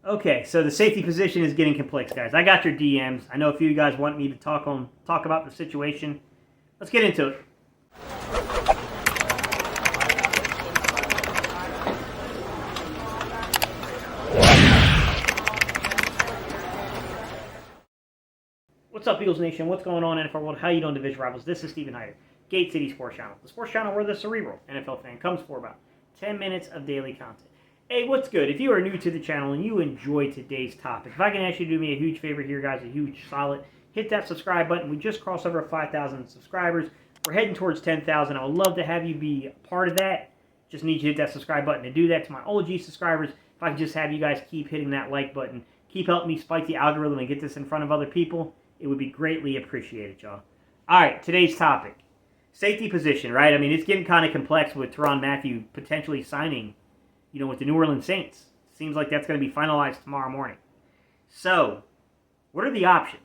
Okay, so the safety position is getting complex, guys. I got your DMs. I know a few of you guys want me to talk about the situation. Let's get into it. What's up, Eagles Nation? What's going on, NFL World? How you doing, Division Rivals? This is Stephen Hyder, Gate City Sports Channel. The sports channel where the cerebral NFL fan comes for about 10 minutes of daily content. Hey, what's good? If you are new to the channel and you enjoy today's topic, if I can ask you to do me a huge favor here, guys, a huge solid, hit that subscribe button. We just crossed over 5,000 subscribers. We're heading towards 10,000. I would love to have you be a part of that. Just need you to hit that subscribe button to do that. To my OG subscribers, if I can just have you guys keep hitting that like button, keep helping me spike the algorithm and get this in front of other people, it would be greatly appreciated, y'all. All right, today's topic. Safety position, right? I mean, it's getting kind of complex with Tyrann Mathieu potentially signing, with the New Orleans Saints. Seems like that's going to be finalized tomorrow morning. So, what are the options?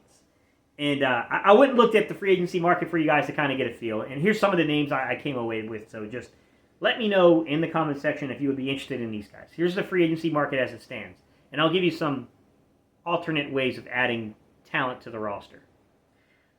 And I went and looked at the free agency market for you guys to kind of get a feel. And here's some of the names I came away with. So just let me know in the comment section if you would be interested in these guys. Here's the free agency market as it stands. And I'll give you some alternate ways of adding talent to the roster.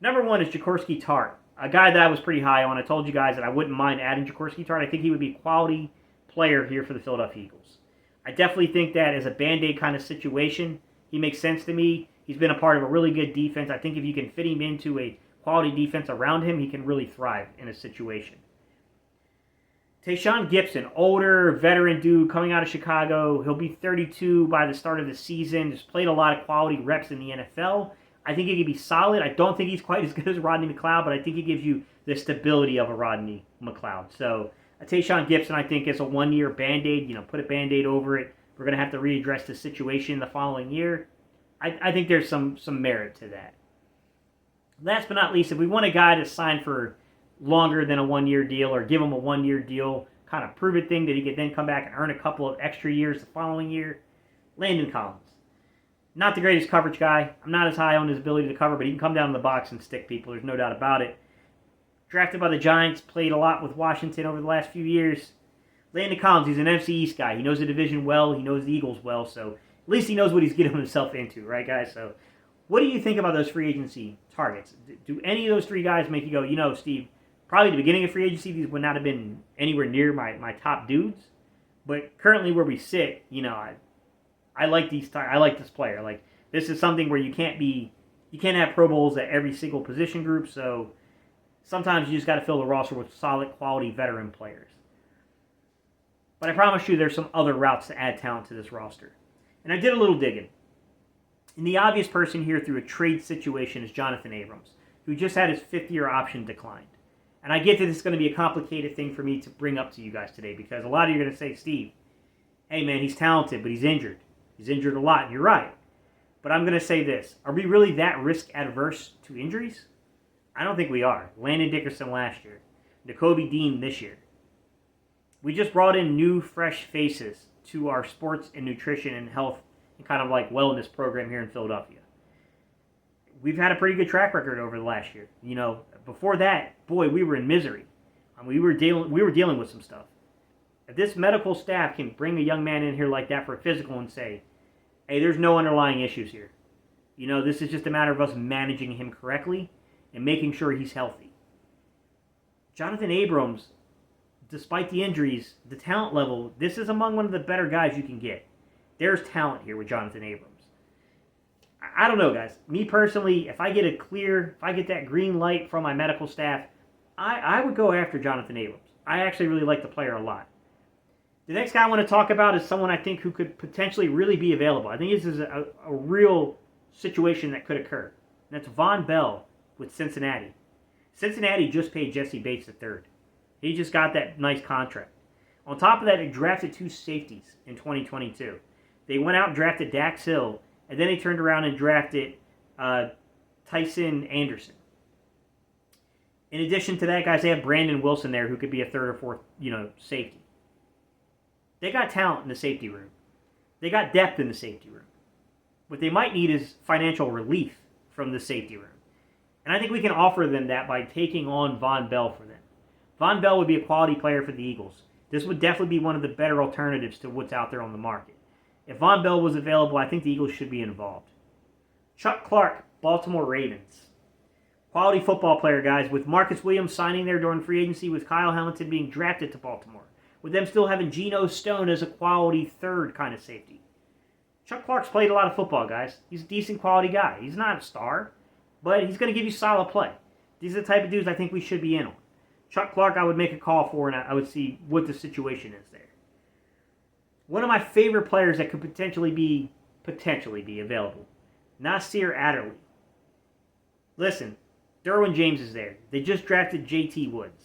Number one is Jaquiski Tartt, a guy that I was pretty high on. I told you guys that I wouldn't mind adding Jaquiski Tartt. I think he would be a quality player here for the Philadelphia Eagles. I definitely think that as a Band-Aid kind of situation, he makes sense to me. He's been a part of a really good defense. I think if you can fit him into a quality defense around him, he can really thrive in a situation. Taishan Gibson, older veteran dude coming out of Chicago. He'll be 32 by the start of the season. Just played a lot of quality reps in the NFL. I think he could be solid. I don't think he's quite as good as Rodney McLeod, but I think he gives you the stability of a Rodney McLeod. So Taishan Gibson, I think, is a one-year Band-Aid. Put a Band-Aid over it. We're going to have to readdress the situation the following year. I think there's some merit to that. Last but not least, if we want a guy to sign for longer than a one-year deal or give him a one-year deal, kind of prove it thing that he could then come back and earn a couple of extra years the following year, Landon Collins. Not the greatest coverage guy. I'm not as high on his ability to cover, but he can come down in the box and stick people. There's no doubt about it. Drafted by the Giants, played a lot with Washington over the last few years. Landon Collins, he's an NFC East guy. He knows the division well. He knows the Eagles well, so at least he knows what he's getting himself into, right, guys? So what do you think about those free agency targets? Do any of those three guys make you go, Steve, probably the beginning of free agency, these would not have been anywhere near my top dudes. But currently where we sit, I like I like this player. Like, this is something where you can't have Pro Bowls at every single position group, so sometimes you just got to fill the roster with solid, quality veteran players. But I promise you there's some other routes to add talent to this roster. And I did a little digging. And the obvious person here through a trade situation is Jonathan Abrams, who just had his fifth-year option declined. And I get that it's going to be a complicated thing for me to bring up to you guys today, because a lot of you are going to say, Steve, hey man, he's talented, but he's injured. He's injured a lot, and you're right. But I'm going to say this. Are we really that risk-adverse to injuries? I don't think we are. Landon Dickerson last year. Nakobe Dean this year. We just brought in new, fresh faces to our sports and nutrition and health and kind of like wellness program here in Philadelphia. We've had a pretty good track record over the last year. Before that, boy, we were in misery. We were dealing with some stuff. If this medical staff can bring a young man in here like that for a physical and say, hey, there's no underlying issues here. This is just a matter of us managing him correctly and making sure he's healthy. Jonathan Abrams, despite the injuries, the talent level, this is among one of the better guys you can get. There's talent here with Jonathan Abrams. I don't know, guys. Me personally, if I get that green light from my medical staff, I would go after Jonathan Abrams. I actually really like the player a lot. The next guy I want to talk about is someone I think who could potentially really be available. I think this is a real situation that could occur. And that's Vonn Bell with Cincinnati. Cincinnati just paid Jesse Bates III. He just got that nice contract. On top of that, they drafted two safeties in 2022. They went out and drafted Dax Hill, and then they turned around and drafted Tyson Anderson. In addition to that, guys, they have Brandon Wilson there, who could be a third or fourth, safety. They got talent in the safety room. They got depth in the safety room. What they might need is financial relief from the safety room. And I think we can offer them that by taking on Vonn Bell for them. Vonn Bell would be a quality player for the Eagles. This would definitely be one of the better alternatives to what's out there on the market. If Von Bell was available, I think the Eagles should be involved. Chuck Clark, Baltimore Ravens. Quality football player, guys, with Marcus Williams signing there during free agency, with Kyle Hamilton being drafted to Baltimore, with them still having Geno Stone as a quality third kind of safety. Chuck Clark's played a lot of football, guys. He's a decent quality guy. He's not a star, but he's going to give you solid play. These are the type of dudes I think we should be in on. Chuck Clark, I would make a call for, and I would see what the situation is there. One of my favorite players that could potentially be available, Nasir Adderley. Listen, Darwin James is there. They just drafted J.T. Woods.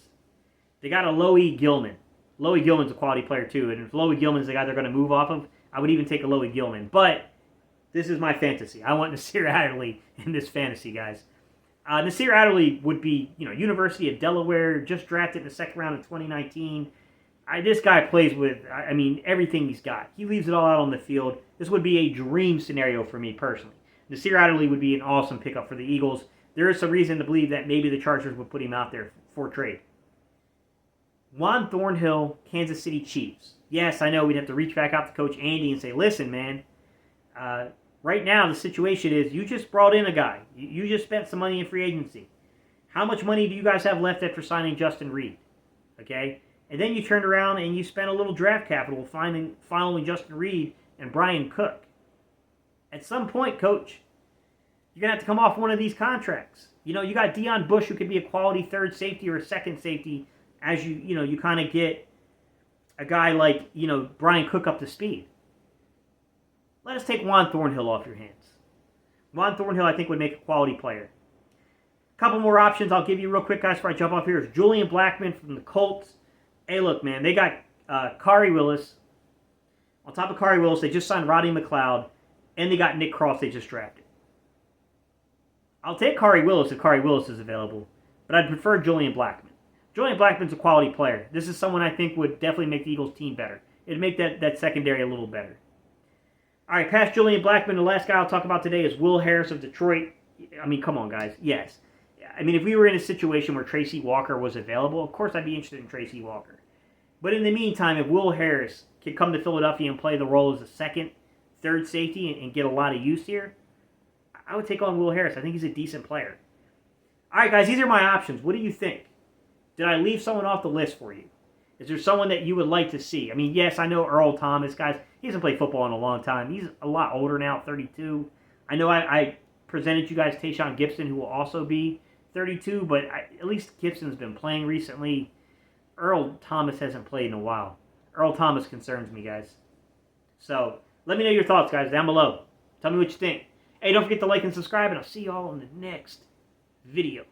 They got a Loie Gilman. Loie Gilman's a quality player too, and if Loie Gilman's the guy they're going to move off of, I would even take a Loie Gilman. But this is my fantasy. I want Nasir Adderley in this fantasy, guys. Nasir Adderley would be, University of Delaware, just drafted in the second round in 2019. This guy plays with, everything he's got. He leaves it all out on the field. This would be a dream scenario for me personally. Nasir Adderley would be an awesome pickup for the Eagles. There is some reason to believe that maybe the Chargers would put him out there for trade. Juan Thornhill, Kansas City Chiefs. Yes, I know we'd have to reach back out to Coach Andy and say, listen, man, right now the situation is you just brought in a guy. You just spent some money in free agency. How much money do you guys have left after signing Justin Reed? Okay? And then you turned around and you spent a little draft capital following Justin Reed and Brian Cook. At some point, Coach, you're going to have to come off one of these contracts. You got Deion Bush, who could be a quality third safety or a second safety as you kind of get a guy like, Brian Cook up to speed. Let us take Juan Thornhill off your hands. Juan Thornhill, I think, would make a quality player. A couple more options I'll give you real quick, guys, before I jump off here. Is Julian Blackman from the Colts. Hey, look, man, they got Kari Willis. On top of Kari Willis, they just signed Rodney McLeod, and they got Nick Cross they just drafted. I'll take Kari Willis if Kari Willis is available, but I'd prefer Julian Blackman. Julian Blackman's a quality player. This is someone I think would definitely make the Eagles team better. It'd make that secondary a little better. All right, past Julian Blackman, the last guy I'll talk about today is Will Harris of Detroit. Come on, guys. Yes. If we were in a situation where Tracy Walker was available, of course I'd be interested in Tracy Walker. But in the meantime, if Will Harris could come to Philadelphia and play the role as a second, third safety and get a lot of use here, I would take on Will Harris. I think he's a decent player. All right, guys, these are my options. What do you think? Did I leave someone off the list for you? Is there someone that you would like to see? Yes, I know Earl Thomas, guys. He hasn't played football in a long time. He's a lot older now, 32. I know I presented you guys Taishan Gibson, who will also be 32, but at least Gibson's been playing recently. Earl Thomas hasn't played in a while. Earl Thomas concerns me, guys. So, let me know your thoughts, guys, down below. Tell me what you think. Hey, don't forget to like and subscribe, and I'll see you all in the next video.